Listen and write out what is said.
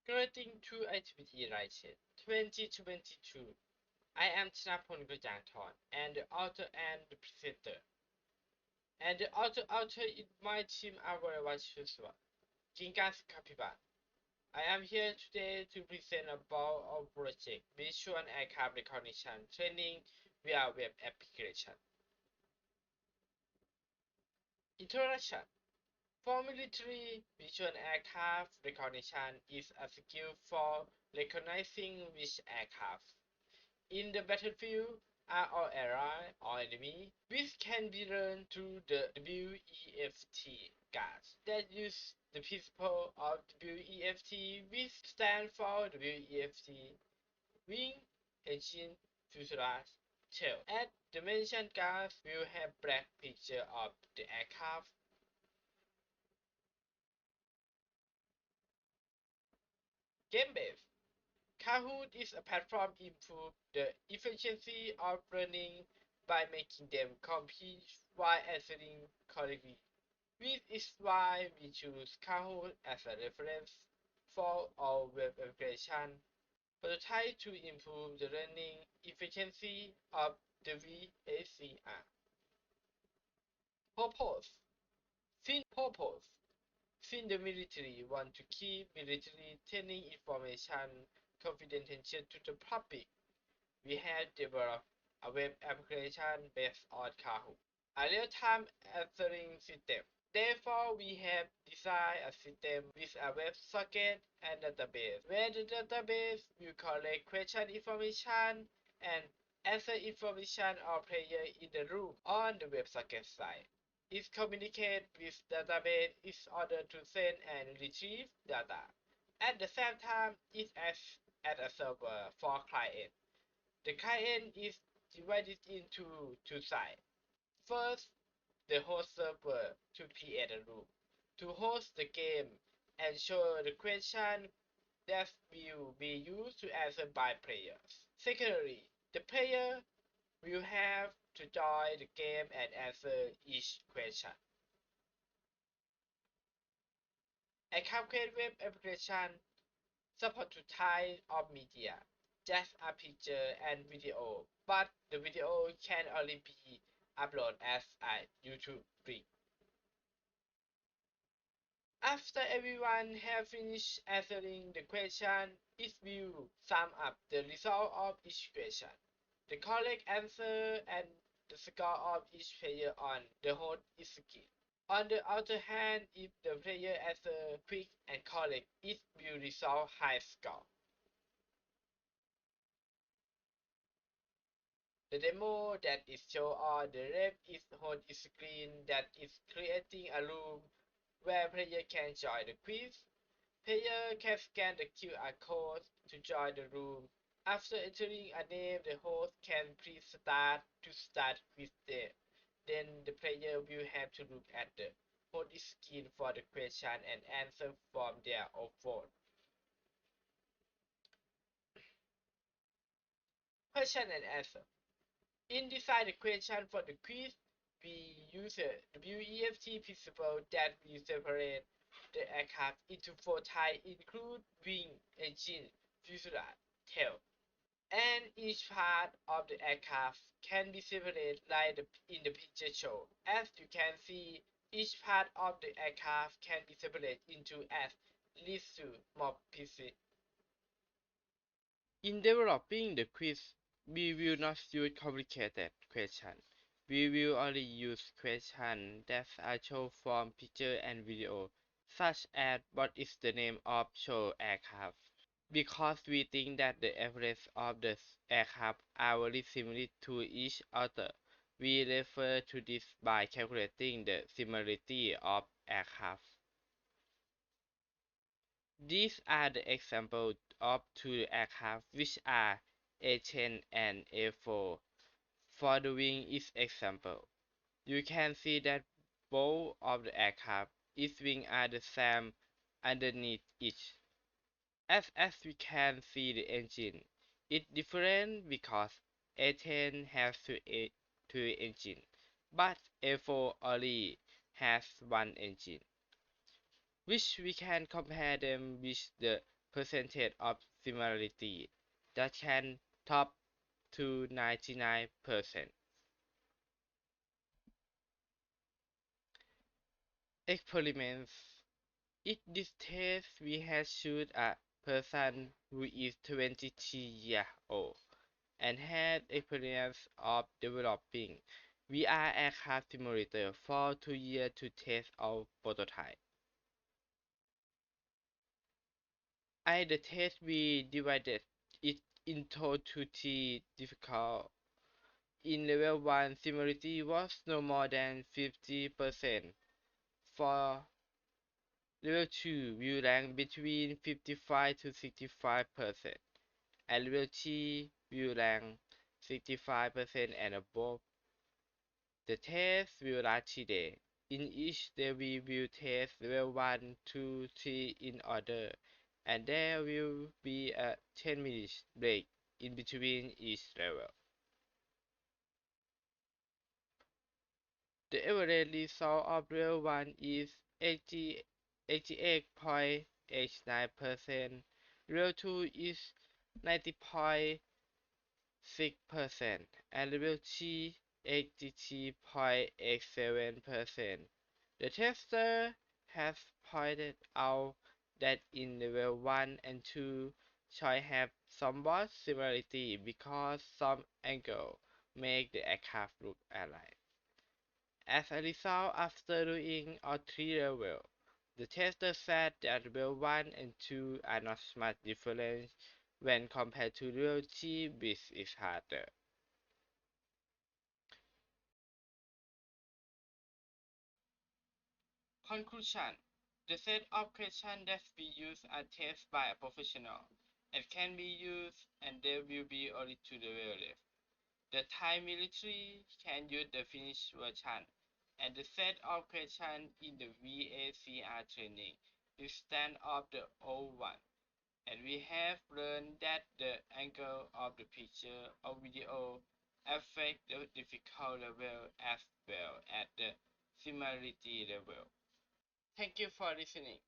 Greeting to Activity Writing 2022. I am Chinapon Gojangthorn and the author and the presenter. And the author in my team are Shuswa, Jingas Kapiban. I am here today to present about our project Visual Aircraft Recognition Training via Web Application. Introduction. For military, visual aircraft recognition is a skill for recognizing which aircraft in the battlefield are our ally or enemy, which can be learned through the WEFT guards that use the principle of WEFT, which stand for WEFT wing, engine, fuselage, tail. At the mentioned guards will have black picture of the aircraft. Game based. Kahoot is a platform to improve the efficiency of learning by making them compete while answering correctly. This is why we choose Kahoot as a reference for our web application prototype to improve the learning efficiency of the VACR. Purpose. Purpose. Since the military want to keep military training information confidential to the public, we have developed a web application based on Kahoot, a real-time answering system. Therefore, we have designed a system with a WebSocket and database, where the database will collect question information and answer information of players in the room on the WebSocket side. It communicates with database in order to send and retrieve data. At the same time, it acts as a server for client. The client is divided into two sides. First, the host server to create a room, to host the game and show the question that will be used to answer by players. Secondly, the player will have to join the game and answer each question. A CapCut web application support to type of media, just a picture and video, but the video can only be uploaded as a YouTube link. After everyone have finished answering the question, it will sum up the result of each question, the correct answer, and the score of each player on the whole screen. On the other hand, if the player answer quick and correct, it will result high score. The demo that is shown on the left is whole screen that is creating a room where player can join the quiz. Player can scan the QR code to join the room. After entering a name, the host can press start to start quiz there. Then the player will have to look at the host screen for the question and answer from their own phone. Question and answer. In design the question for the quiz, we use a WEFT principle that we separate the aircraft into four types include wing, engine, fuselage, tail. And each part of the aircraft can be separated like in the picture shown. As you can see, each part of the aircraft can be separated into at least two more pieces. In developing the quiz, we will not use complicated questions. We will only use questions that are shown from picture and video, such as what is the name of show aircraft. Because we think that the average of the aircraft are very similar to each other, we refer to this by calculating the similarity of aircraft. These are the examples of two aircraft which are A10 and A4. For the wing is example. You can see that both of the aircraft its wings are the same underneath each. As we can see the engine, it's different because A10 has two engines, but A4 only has one engine, which we can compare them with the percentage of similarity that can top to 99%. Experiments. In this test, we had shoot a person who is 23 years old and had experience of developing VR aircraft simulator for 2 years to test our prototype. At the test, we divided it into two difficult. In level 1, similarity was no more than 50%. For level 2, we ranked between 55 to 65%. At level 3, we ranked 65% and above. The test will last 3 days. In each day, we will test level 1, 2, 3 in order, and there will be a 10 minutes break in between each level. The average result of level 1 is 88.89%. Level 2 is 90.6%, and level 3 83.87%. The tester has pointed out that in level 1 and 2 choice have somewhat similarity because some angle make the aircraft look alike. As a result, after doing all three levels, the tester said that level 1 and 2 are not much different when compared to level 3, which is harder. Conclusion. The set of questions that we use are tested by a professional and can be used, and there will be only two levels. The Thai military can use the finished version, and the set of questions in the VACR training is stand of the old one. And we have learned that the angle of the picture or video affect the difficult level as well as the similarity level. Thank you for listening.